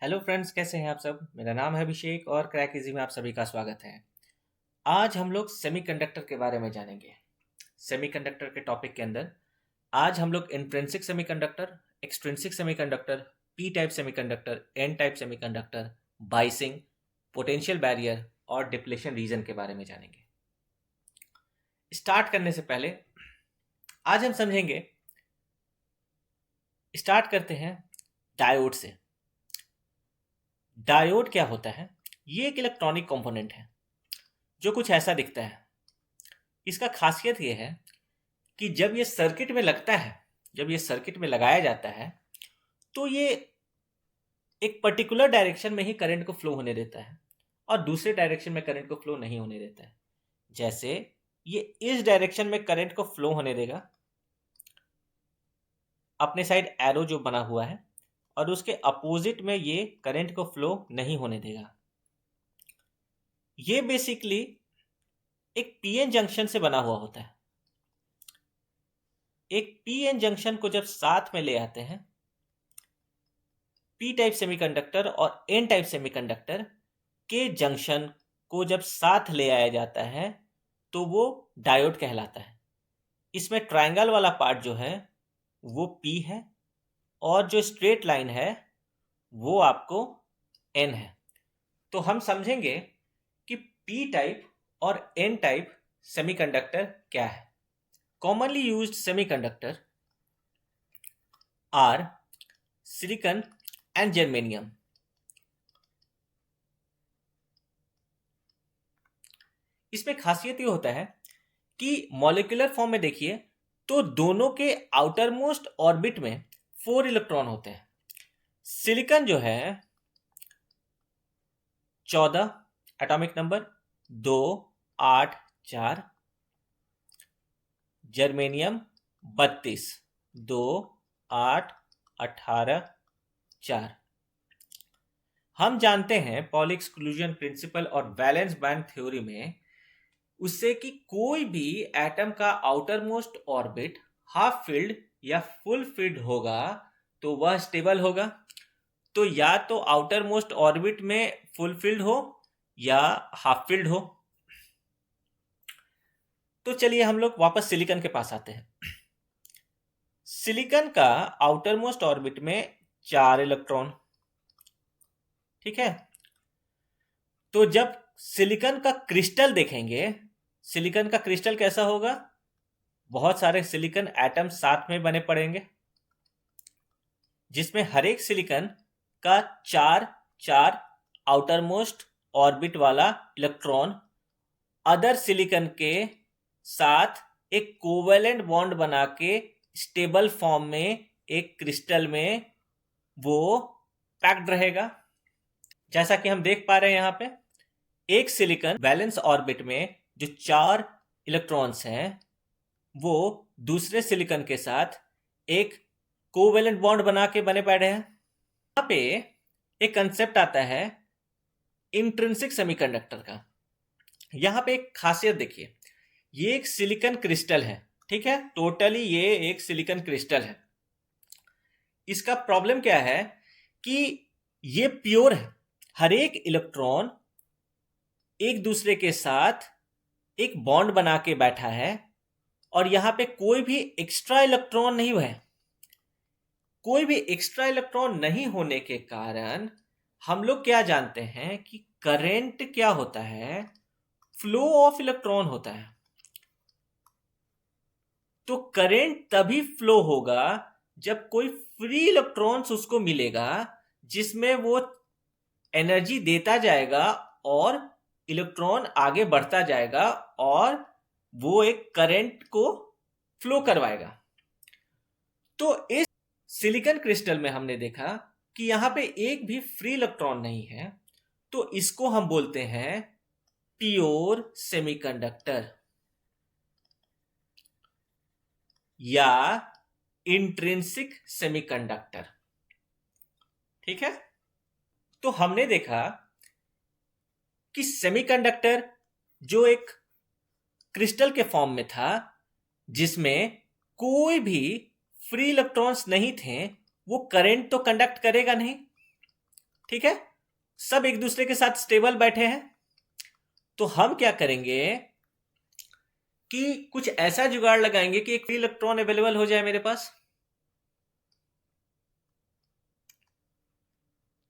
Hello friends, कैसे हैं आप सब। मेरा नाम है अभिषेक और क्रैक इजी में आप सभी का स्वागत है। आज हम लोग सेमीकंडक्टर के बारे में जानेंगे। सेमीकंडक्टर के टॉपिक के अंदर आज हम लोग intrinsic semiconductor, extrinsic semiconductor, P type semiconductor, N type semiconductor, biasing, potential barrier और डिप्लेशन रीजन के बारे में जानेंगे। स्टार्ट करने से पहले आज हम समझेंगे, स्टार्ट करते हैं डायोड से। डायोड क्या होता है? ये एक इलेक्ट्रॉनिक कंपोनेंट है जो कुछ ऐसा दिखता है। इसका खासियत ये है कि जब ये सर्किट में लगता है, जब ये सर्किट में लगाया जाता है, तो ये एक पर्टिकुलर डायरेक्शन में ही करंट को फ्लो होने देता है और दूसरे डायरेक्शन में करंट को फ्लो नहीं होने देता है। जैसे ये इस डायरेक्शन में करंट को फ्लो होने देगा, अपने साइड एरो जो बना हुआ है, और उसके अपोजिट में ये करंट को फ्लो नहीं होने देगा। ये बेसिकली एक पीएन जंक्शन से बना हुआ होता है। एक पीएन जंक्शन को जब साथ में ले आते हैं, पी टाइप सेमीकंडक्टर और एन टाइप सेमीकंडक्टर के जंक्शन को जब साथ ले आया जाता है तो वो डायोड कहलाता है। इसमें ट्रायंगल वाला पार्ट जो है वो पी है और जो स्ट्रेट लाइन है वो आपको एन है। तो हम समझेंगे कि पी टाइप और एन टाइप सेमीकंडक्टर क्या है। Commonly used semiconductor are silicon and germanium. इसमें खासियत ये होता है कि मॉलिक्यूलर फॉर्म में देखिए तो दोनों के आउटर मोस्ट ऑर्बिट में 4 इलेक्ट्रॉन होते हैं। सिलिकॉन जो है 14 एटॉमिक नंबर 2 8 4, जर्मेनियम 32 2 8 18 4। हम जानते हैं पॉली एक्सक्लूजन प्रिंसिपल और वैलेंस बैंड थ्योरी में उससे कि कोई भी एटम का outer most orbit half filled या फुल फिल्ड होगा तो वह स्टेबल होगा। तो या तो आउटर मोस्ट ऑर्बिट में फुल फिल्ड हो या हाफ फिल्ड हो। तो चलिए हम लोग वापस सिलिकॉन के पास आते हैं। सिलिकॉन का आउटर मोस्ट ऑर्बिट में 4 इलेक्ट्रॉन, ठीक है। तो जब सिलिकॉन का क्रिस्टल देखेंगे, सिलिकॉन का क्रिस्टल कैसा होगा? बहुत सारे सिलिकॉन एटम साथ में बने पड़ेंगे जिसमें हर एक सिलिकॉन का 4 आउटर मोस्ट ऑर्बिट वाला इलेक्ट्रॉन अदर सिलिकॉन के साथ एक कोवेलेंट बॉन्ड बना के स्टेबल फॉर्म में एक क्रिस्टल में वो पैक्ड रहेगा। जैसा कि हम देख पा रहे हैं यहाँ पे एक सिलिकॉन वैलेंस ऑर्बिट में जो 4 इलेक्ट्रॉन्स हैं वो दूसरे सिलिकॉन के साथ एक कोवेलेंट बॉन्ड बना के बने पड़े हैं। यहाँ पे एक कंसेप्ट आता है इंट्रिंसिक सेमीकंडक्टर का। यहाँ पे एक खासियत देखिए, ये एक सिलिकॉन क्रिस्टल है, ठीक है। टोटली ये एक सिलिकॉन क्रिस्टल है। इसका प्रॉब्लम क्या है कि ये प्योर है। हर एक इलेक्ट्रॉन एक दूसरे के साथ एक बॉन्ड बना के बैठा है और यहां पे कोई भी एक्स्ट्रा इलेक्ट्रॉन नहीं है। कोई भी एक्स्ट्रा इलेक्ट्रॉन नहीं होने के कारण हम लोग क्या जानते हैं कि करंट क्या होता है? फ्लो ऑफ इलेक्ट्रॉन होता है। तो करंट तभी फ्लो होगा जब कोई फ्री इलेक्ट्रॉन्स उसको मिलेगा जिसमें वो एनर्जी देता जाएगा और इलेक्ट्रॉन आगे बढ़ता जाएगा और वो एक करंट को फ्लो करवाएगा। तो इस सिलिकॉन क्रिस्टल में हमने देखा कि यहां पे एक भी फ्री इलेक्ट्रॉन नहीं है, तो इसको हम बोलते हैं प्योर सेमीकंडक्टर या इंट्रिंसिक सेमीकंडक्टर, ठीक है। तो हमने देखा कि सेमीकंडक्टर जो एक क्रिस्टल के फॉर्म में था जिसमें कोई भी फ्री इलेक्ट्रॉन्स नहीं थे, वो करंट तो कंडक्ट करेगा नहीं। ठीक है, सब एक दूसरे के साथ स्टेबल बैठे हैं। तो हम क्या करेंगे कि कुछ ऐसा जुगाड़ लगाएंगे कि एक फ्री इलेक्ट्रॉन अवेलेबल हो जाए मेरे पास।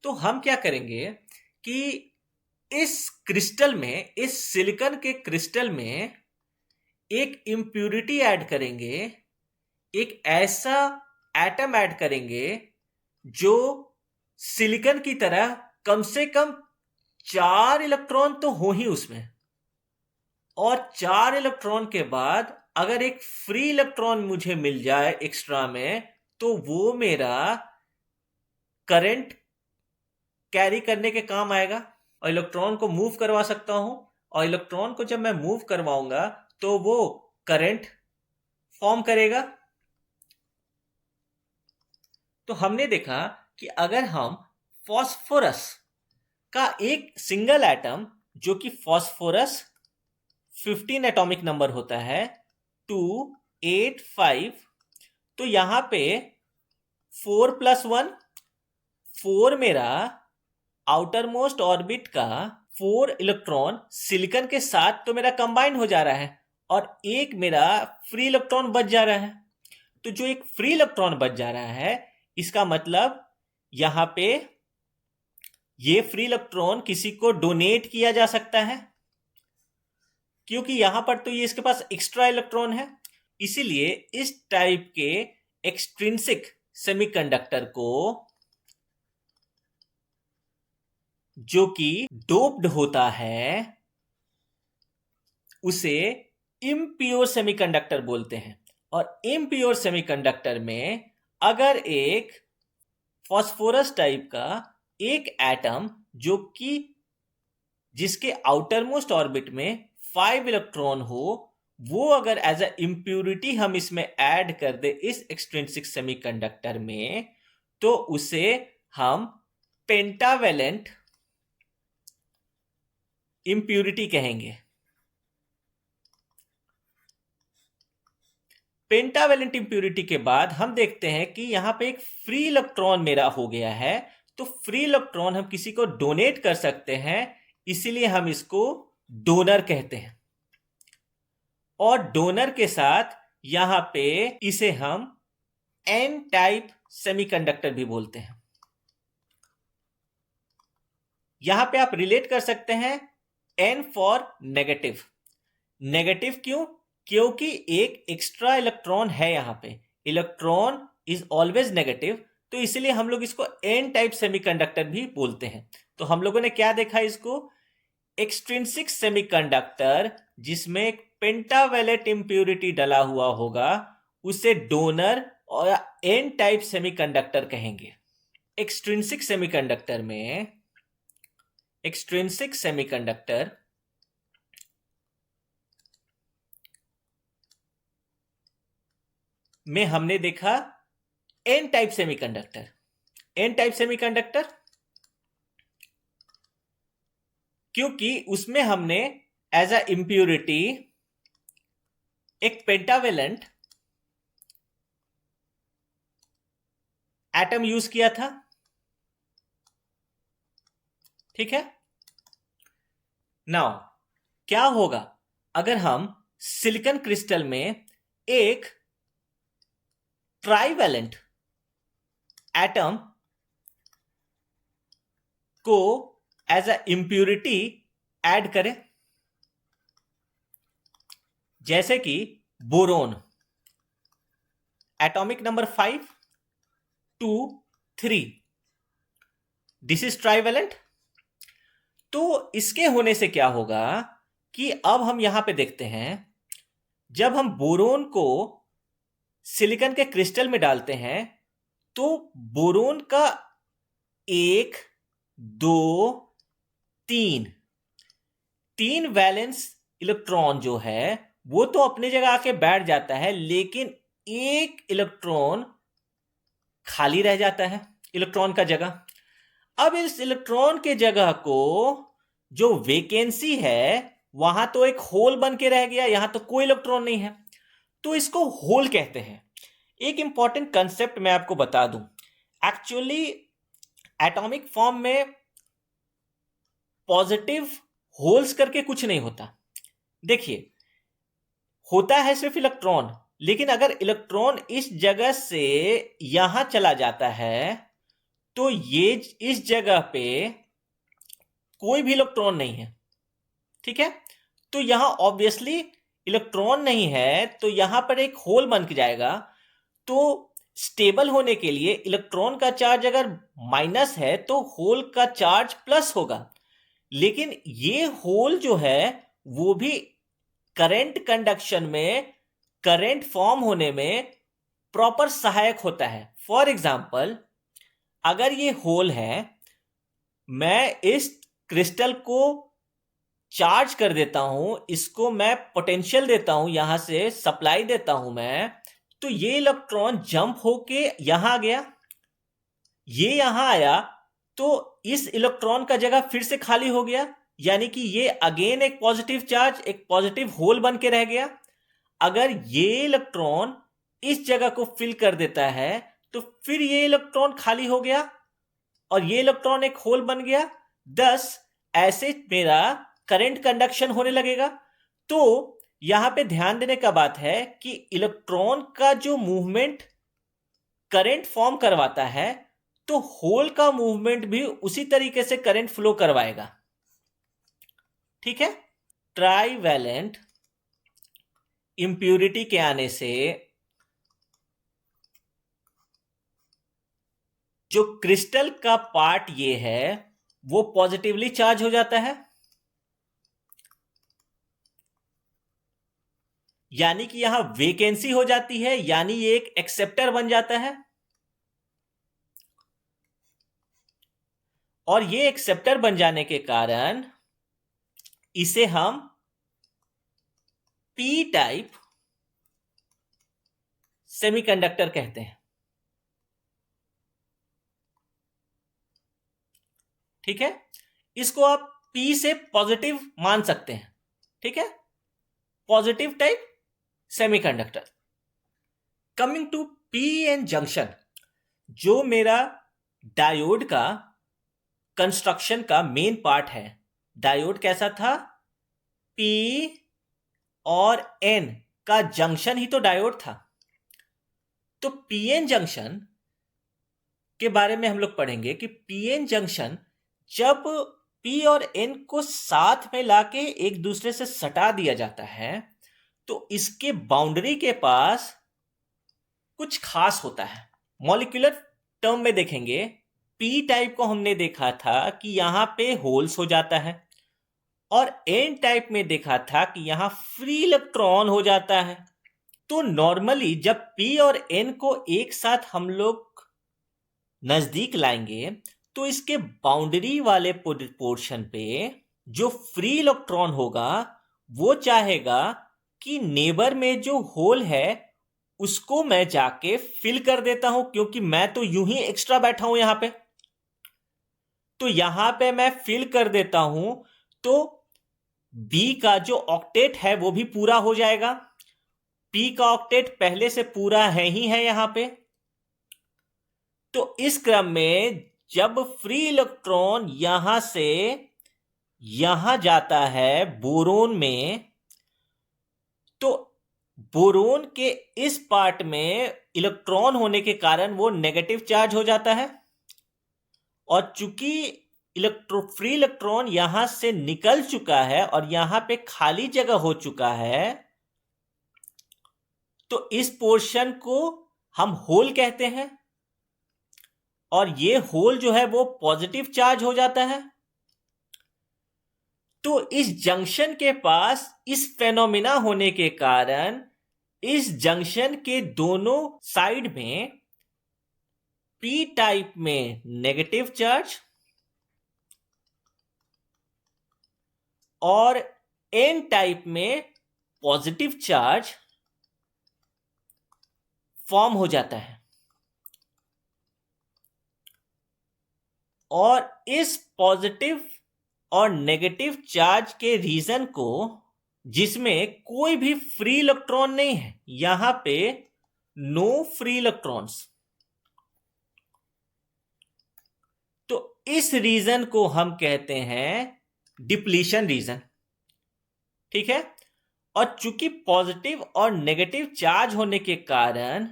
तो हम क्या करेंगे कि इस क्रिस्टल में, इस सिलिकॉन के क्रिस्टल में एक इंप्यूरिटी ऐड करेंगे, एक ऐसा एटम ऐड करेंगे जो सिलिकॉन की तरह कम से कम 4 इलेक्ट्रॉन तो हो ही उसमें, और 4 इलेक्ट्रॉन के बाद अगर एक फ्री इलेक्ट्रॉन मुझे मिल जाए एक्स्ट्रा में, तो वो मेरा करंट कैरी करने के काम आएगा और इलेक्ट्रॉन को मूव करवा सकता हूं। और इलेक्ट्रॉन को जब मैं मूव करवाऊंगा तो वो करंट फॉर्म करेगा। तो हमने देखा कि अगर हम फास्फोरस का एक सिंगल एटम, जो कि फास्फोरस 15 एटॉमिक नंबर होता है 285, तो यहां पे 4 + 1, 4 मेरा आउटर मोस्ट ऑर्बिट का 4 इलेक्ट्रॉन सिलिकॉन के साथ तो मेरा कंबाइन हो जा रहा है, और एक मेरा फ्री इलेक्ट्रॉन बच जा रहा है। तो जो एक फ्री इलेक्ट्रॉन बच जा रहा है, इसका मतलब यहां पे ये फ्री इलेक्ट्रॉन किसी को डोनेट किया जा सकता है, क्योंकि यहां पर तो ये इसके पास एक्स्ट्रा इलेक्ट्रॉन है। इसीलिए इस टाइप के एक्सट्रिंसिक सेमीकंडक्टर को, जो कि डोप्ड होता है, उसे इम्प्योर सेमीकंडक्टर बोलते हैं। और इम्प्योर सेमीकंडक्टर में अगर एक फास्फोरस टाइप का एक एटम, जो कि जिसके आउटर मोस्ट ऑर्बिट में 5 इलेक्ट्रॉन हो, वो अगर एज अ इम्प्यूरिटी हम इसमें ऐड कर दे इस एक्सट्रिंसिक सेमीकंडक्टर में, तो उसे हम पेंटावेलेंट इम्प्यूरिटी कहेंगे। पेंटावेलेंट इम्प्यूरिटी के बाद हम देखते हैं कि यहां पे एक फ्री इलेक्ट्रॉन मेरा हो गया है। तो फ्री इलेक्ट्रॉन हम किसी को डोनेट कर सकते हैं, इसीलिए हम इसको डोनर कहते हैं। और डोनर के साथ यहां पे इसे हम एन टाइप सेमीकंडक्टर भी बोलते हैं। यहां पे आप रिलेट कर सकते हैं एन फॉर नेगेटिव। नेगेटिव क्यों? क्योंकि एक एक्स्ट्रा इलेक्ट्रॉन है यहां पे, इलेक्ट्रॉन इज ऑलवेज नेगेटिव, तो इसलिए हम लोग इसको एन टाइप सेमीकंडक्टर भी बोलते हैं। तो हम लोगों ने क्या देखा इसको, एक्सट्रिंसिक सेमीकंडक्टर जिसमें एक पेंटावेलेंट इंप्यूरिटी डला हुआ होगा, उसे डोनर और एन टाइप सेमीकंडक्टर कहेंगे। एक्सट्रिंसिक सेमीकंडक्टर में, एक्सट्रिंसिक सेमीकंडक्टर में हमने देखा N type semiconductor. N type semiconductor क्योंकि उसमें हमने एज अ इंप्यूरिटी एक पेंटावेलेंट एटम यूज किया था। ठीक है, नाउ क्या होगा अगर हम सिलिकॉन क्रिस्टल में एक ट्राइवेलेंट एटम को एज अ इंप्यूरिटी ऐड करें, जैसे कि boron, atomic number 5 2 3, this is trivalent. तो इसके होने से क्या होगा कि अब हम यहां पे देखते हैं, जब हम बोरोन को सिलिकॉन के क्रिस्टल में डालते हैं, तो बोरोन का 1 2 3 वैलेंस इलेक्ट्रॉन जो है वो तो अपनी जगह आके बैठ जाता है, लेकिन एक इलेक्ट्रॉन खाली रह जाता है, इलेक्ट्रॉन का जगह। अब इस इलेक्ट्रॉन के जगह को जो वेकेंसी है, वहां तो एक होल बन के रह गया, यहां तो कोई इलेक्ट्रॉन नहीं है, तो इसको होल कहते हैं। एक इंपॉर्टेंट कंसेप्ट मैं आपको बता दूं, एक्चुअली एटॉमिक फॉर्म में पॉजिटिव होल्स करके कुछ नहीं होता। देखिए, होता है सिर्फ इलेक्ट्रॉन, लेकिन अगर इलेक्ट्रॉन इस जगह से यहां चला जाता है तो ये इस जगह पे कोई भी इलेक्ट्रॉन नहीं है, ठीक है। तो यहां ऑब्वियसली इलेक्ट्रॉन नहीं है, तो यहां पर एक होल बन के जाएगा। तो स्टेबल होने के लिए इलेक्ट्रॉन का चार्ज अगर माइनस है तो होल का चार्ज प्लस होगा। लेकिन ये होल जो है वो भी करंट कंडक्शन में, करंट फॉर्म होने में प्रॉपर सहायक होता है। फॉर एग्जाम्पल, अगर ये होल है, मैं इस क्रिस्टल को चार्ज कर देता हूं, इसको मैं पोटेंशियल देता हूं, यहां से सप्लाई देता हूं मैं, तो ये इलेक्ट्रॉन जंप होके यहां आ गया, ये यहां आया, तो इस इलेक्ट्रॉन का जगह फिर से खाली हो गया, यानी कि ये अगेन एक पॉजिटिव चार्ज, एक पॉजिटिव होल बन के रह गया। अगर ये इलेक्ट्रॉन इस जगह को फिल कर देता है तो फिर ये इलेक्ट्रॉन खाली हो गया और ये इलेक्ट्रॉन एक होल बन गया। दस ऐसे मेरा करंट कंडक्शन होने लगेगा। तो यहां पे ध्यान देने का बात है कि इलेक्ट्रॉन का जो मूवमेंट करंट फॉर्म करवाता है, तो होल का मूवमेंट भी उसी तरीके से करंट फ्लो करवाएगा, ठीक है। ट्राईवैलेंट इंप्यूरिटी के आने से जो क्रिस्टल का पार्ट ये है वो पॉजिटिवली चार्ज हो जाता है, यानी कि यहां वेकेंसी हो जाती है, यानी ये एक एक्सेप्टर बन जाता है। और ये एक्सेप्टर बन जाने के कारण इसे हम पी टाइप सेमीकंडक्टर कहते हैं, ठीक है। इसको आप पी से पॉजिटिव मान सकते हैं, ठीक है, positive type semiconductor. Coming to P N junction, जो मेरा डायोड का कंस्ट्रक्शन का मेन पार्ट है। डायोड कैसा था? पी और एन का जंक्शन ही तो डायोड था। तो पीएन जंक्शन के बारे में हम लोग पढ़ेंगे कि पीएन जंक्शन जब पी और एन को साथ में लाके एक दूसरे से सटा दिया जाता है तो इसके बाउंड्री के पास कुछ खास होता है। मॉलिक्यूलर टर्म में देखेंगे, पी टाइप को हमने देखा था कि यहां पे होल्स हो जाता है, और एन टाइप में देखा था कि यहां फ्री इलेक्ट्रॉन हो जाता है। तो नॉर्मली जब पी और एन को एक साथ हम लोग नजदीक लाएंगे तो इसके बाउंड्री वाले पोर्शन पे जो फ्री इलेक्ट्रॉन होगा वो चाहेगा कि नेबर में जो होल है उसको मैं जाके फिल कर देता हूं, क्योंकि मैं तो यूं ही एक्स्ट्रा बैठा हूं यहां पे। तो यहां पे मैं फिल कर देता हूं तो बी का जो ऑक्टेट है वो भी पूरा हो जाएगा। पी का ऑक्टेट पहले से पूरा है ही है यहां पे। तो इस क्रम में जब फ्री इलेक्ट्रॉन यहां से यहां जाता है बोरोन में, तो बोरोन के इस पार्ट में इलेक्ट्रॉन होने के कारण वो नेगेटिव चार्ज हो जाता है, और चूंकि फ्री इलेक्ट्रॉन यहां से निकल चुका है और यहां पे खाली जगह हो चुका है, तो इस पोर्शन को हम होल कहते हैं, और ये होल जो है वो पॉजिटिव चार्ज हो जाता है। तो इस जंक्शन के पास इस फेनोमिना होने के कारण इस जंक्शन के दोनों साइड में पी टाइप में नेगेटिव चार्ज और एन टाइप में पॉजिटिव चार्ज फॉर्म हो जाता है। और इस पॉजिटिव और नेगेटिव चार्ज के रीजन को, जिसमें कोई भी फ्री इलेक्ट्रॉन नहीं है, यहां पे नो फ्री इलेक्ट्रॉन्स, तो इस रीजन को हम कहते हैं डिप्लीशन रीजन, ठीक है। और चूंकि पॉजिटिव और नेगेटिव चार्ज होने के कारण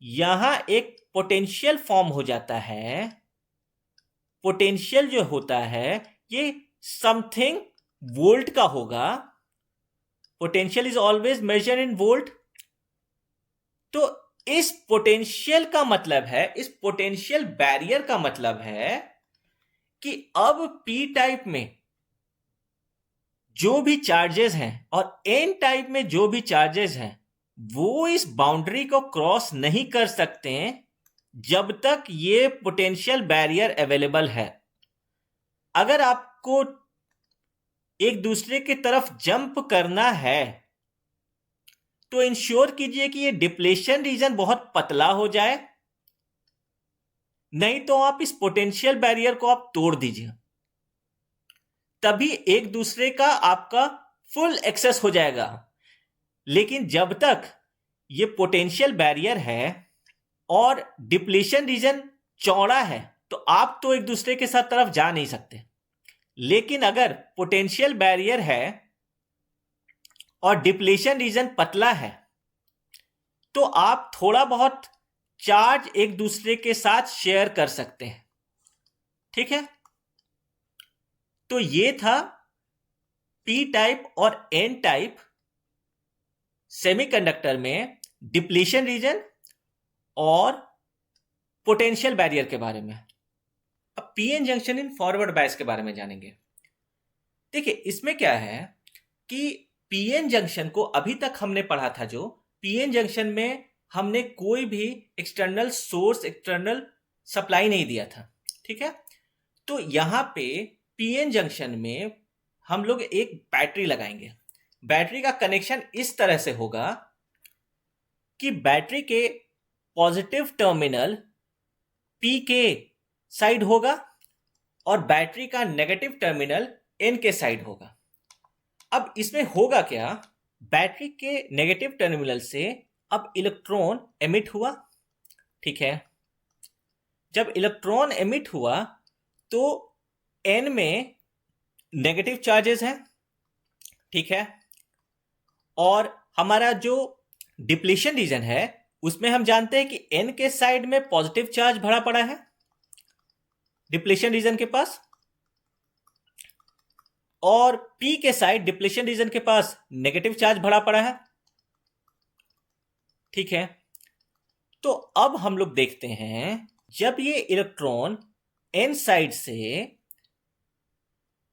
यहां एक पोटेंशियल फॉर्म हो जाता है। पोटेंशियल जो होता है ये समथिंग वोल्ट का होगा। Potential is always measure in volt. तो इस पोटेंशियल का मतलब है, इस पोटेंशियल बैरियर का मतलब है कि अब पी टाइप में जो भी चार्जेस हैं और एन टाइप में जो भी चार्जेस हैं वो इस बाउंड्री को क्रॉस नहीं कर सकते जब तक ये पोटेंशियल बैरियर अवेलेबल है। अगर आपको एक दूसरे की तरफ जंप करना है तो इंश्योर कीजिए कि ये डिप्लेशन रीजन बहुत पतला हो जाए, नहीं तो आप इस पोटेंशियल बैरियर को आप तोड़ दीजिए, तभी एक दूसरे का आपका फुल एक्सेस हो जाएगा। लेकिन जब तक ये पोटेंशियल बैरियर है और डिप्लीशन रीजन चौड़ा है तो आप तो एक दूसरे के साथ तरफ जा नहीं सकते। लेकिन अगर पोटेंशियल बैरियर है और डिप्लीशन रीजन पतला है तो आप थोड़ा बहुत चार्ज एक दूसरे के साथ शेयर कर सकते हैं, ठीक है। तो ये था पी टाइप और एन टाइप सेमीकंडक्टर में डिप्लीशन रीजन और पोटेंशियल बैरियर के बारे में। अब PN junction in forward bias के बारे में जानेंगे। देखिए इसमें क्या है कि पीएन जंक्शन को अभी तक हमने पढ़ा था, जो पीएन जंक्शन में हमने कोई भी एक्सटर्नल सोर्स, एक्सटर्नल सप्लाई नहीं दिया था, ठीक है। तो यहां पे पीएन जंक्शन में हम लोग एक बैटरी लगाएंगे। बैटरी का कनेक्शन इस तरह से होगा कि बैटरी के पॉजिटिव टर्मिनल पी के साइड होगा और बैटरी का नेगेटिव टर्मिनल एन के साइड होगा। अब इसमें होगा क्या, बैटरी के नेगेटिव टर्मिनल से अब इलेक्ट्रॉन एमिट हुआ, ठीक है। जब इलेक्ट्रॉन एमिट हुआ तो एन में नेगेटिव चार्जेस हैं, ठीक है। और हमारा जो डिप्लीशन रीजन है उसमें हम जानते हैं कि एन के साइड में पॉजिटिव चार्ज भरा पड़ा है डिप्लीशन रीजन के पास, और पी के साइड डिप्लीशन रीजन के पास नेगेटिव चार्ज भरा पड़ा है, ठीक है। तो अब हम लोग देखते हैं जब ये इलेक्ट्रॉन एन साइड से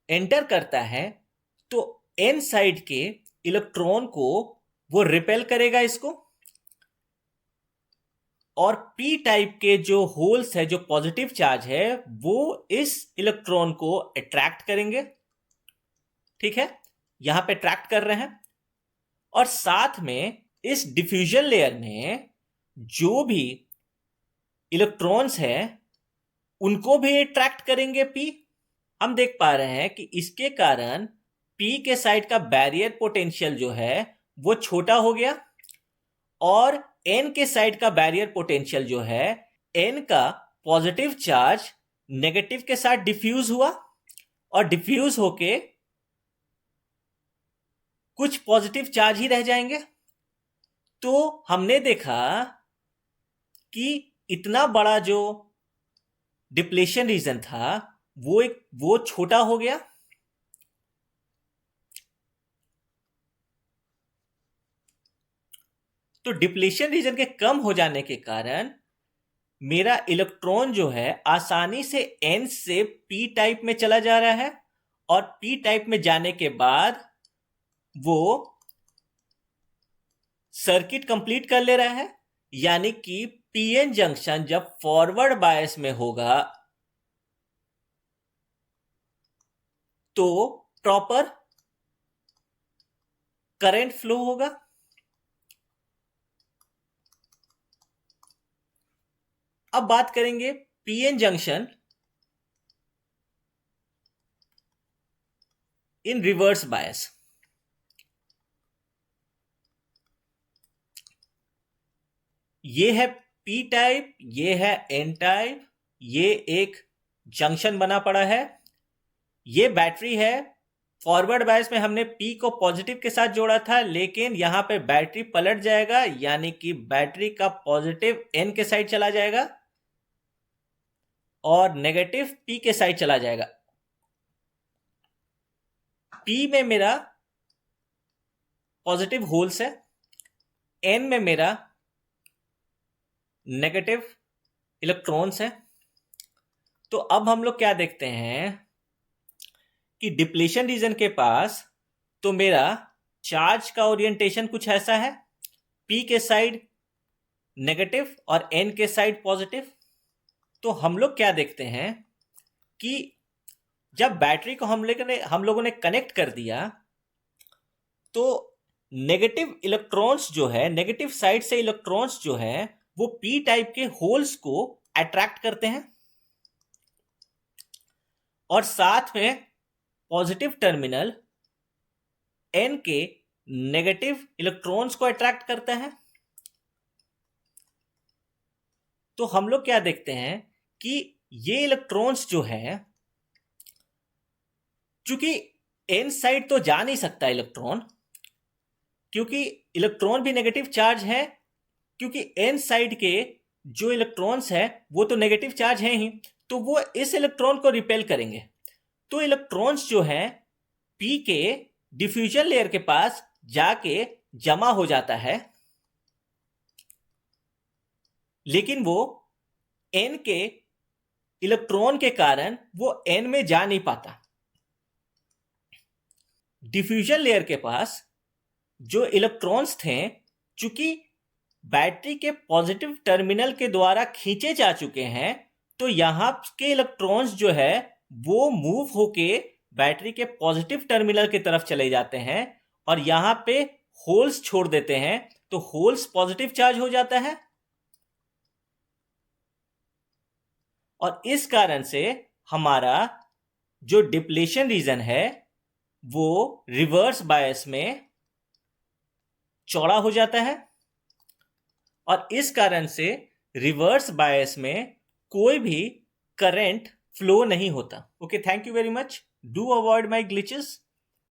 एंटर करता है तो एन साइड के इलेक्ट्रॉन को वो रिपेल करेगा इसको, और पी टाइप के जो होल्स है, जो पॉजिटिव चार्ज है, वो इस इलेक्ट्रॉन को अट्रैक्ट करेंगे, ठीक है। यहां पे अट्रैक्ट कर रहे हैं। और साथ में इस डिफ्यूजन लेयर में जो भी इलेक्ट्रॉन्स हैं उनको भी अट्रैक्ट करेंगे पी। हम देख पा रहे हैं कि इसके कारण पी के साइड का बैरियर पोटेंशियल जो है वो छोटा हो गया, और एन के साइड का बैरियर पोटेंशियल जो है, एन का पॉजिटिव चार्ज नेगेटिव के साथ डिफ्यूज हुआ, और डिफ्यूज होके कुछ पॉजिटिव चार्ज ही रह जाएंगे। तो हमने देखा कि इतना बड़ा जो डिप्लेशन रीजन था वो छोटा हो गया। तो डिप्लेशन रीजन के कम हो जाने के कारण मेरा इलेक्ट्रॉन जो है आसानी से एन से पी टाइप में चला जा रहा है, और पी टाइप में जाने के बाद वो सर्किट कंप्लीट कर ले रहा है। यानी कि पीएन जंक्शन जब फॉरवर्ड बायस में होगा तो प्रॉपर करंट फ्लो होगा। अब बात करेंगे पीएन जंक्शन इन रिवर्स बायस। ये है पी टाइप, ये है एन टाइप, ये एक जंक्शन बना पड़ा है, ये बैटरी है। फॉरवर्ड बायस में हमने P को पॉजिटिव के साथ जोड़ा था, लेकिन यहां पे बैटरी पलट जाएगा, यानी कि बैटरी का पॉजिटिव N के साइड चला जाएगा और नेगेटिव P के साइड चला जाएगा। P में मेरा पॉजिटिव होल्स है, N में मेरा नेगेटिव इलेक्ट्रॉन्स है। तो अब हम लोग क्या देखते हैं कि डिप्लीशन रीजन के पास तो मेरा चार्ज का ओरिएंटेशन कुछ ऐसा है, P के साइड नेगेटिव और N के साइड पॉजिटिव। तो हम लोग क्या देखते हैं कि जब बैटरी को हम लोगों ने कनेक्ट कर दिया तो नेगेटिव इलेक्ट्रॉन्स जो है, नेगेटिव साइड से इलेक्ट्रॉन्स जो है वो P टाइप के होल्स को अट्रैक्ट करते हैं और साथ में पॉजिटिव टर्मिनल N के नेगेटिव इलेक्ट्रॉन्स को अट्रैक्ट करता है। तो हम लोग क्या देखते हैं कि ये इलेक्ट्रॉन्स जो है, चूंकि N साइड तो जा नहीं सकता इलेक्ट्रॉन, क्योंकि इलेक्ट्रॉन भी नेगेटिव चार्ज है, क्योंकि N साइड के जो इलेक्ट्रॉन्स है वो तो नेगेटिव चार्ज हैं ही, तो वो इस इलेक्ट्रॉन को रिपेल करेंगे। तो इलेक्ट्रॉन्स जो है P के डिफ्यूजन लेयर के पास जाके जमा हो जाता है, लेकिन वो N के इलेक्ट्रॉन के कारण वो N में जा नहीं पाता। डिफ्यूजन लेयर के पास जो इलेक्ट्रॉन्स थे, चूंकि बैटरी के पॉजिटिव टर्मिनल के द्वारा खींचे जा चुके हैं, तो यहां के इलेक्ट्रॉन्स जो है वो मूव होके बैटरी के पॉजिटिव टर्मिनल की तरफ चले जाते हैं और यहां पे होल्स छोड़ देते हैं, तो होल्स पॉजिटिव चार्ज हो जाता है और इस कारण से हमारा जो डिप्लीशन रीजन है वो रिवर्स बायस में चौड़ा हो जाता है और इस कारण से रिवर्स बायस में कोई भी करंट फ्लो नहीं होता। Okay, thank you very much. Do avoid my glitches.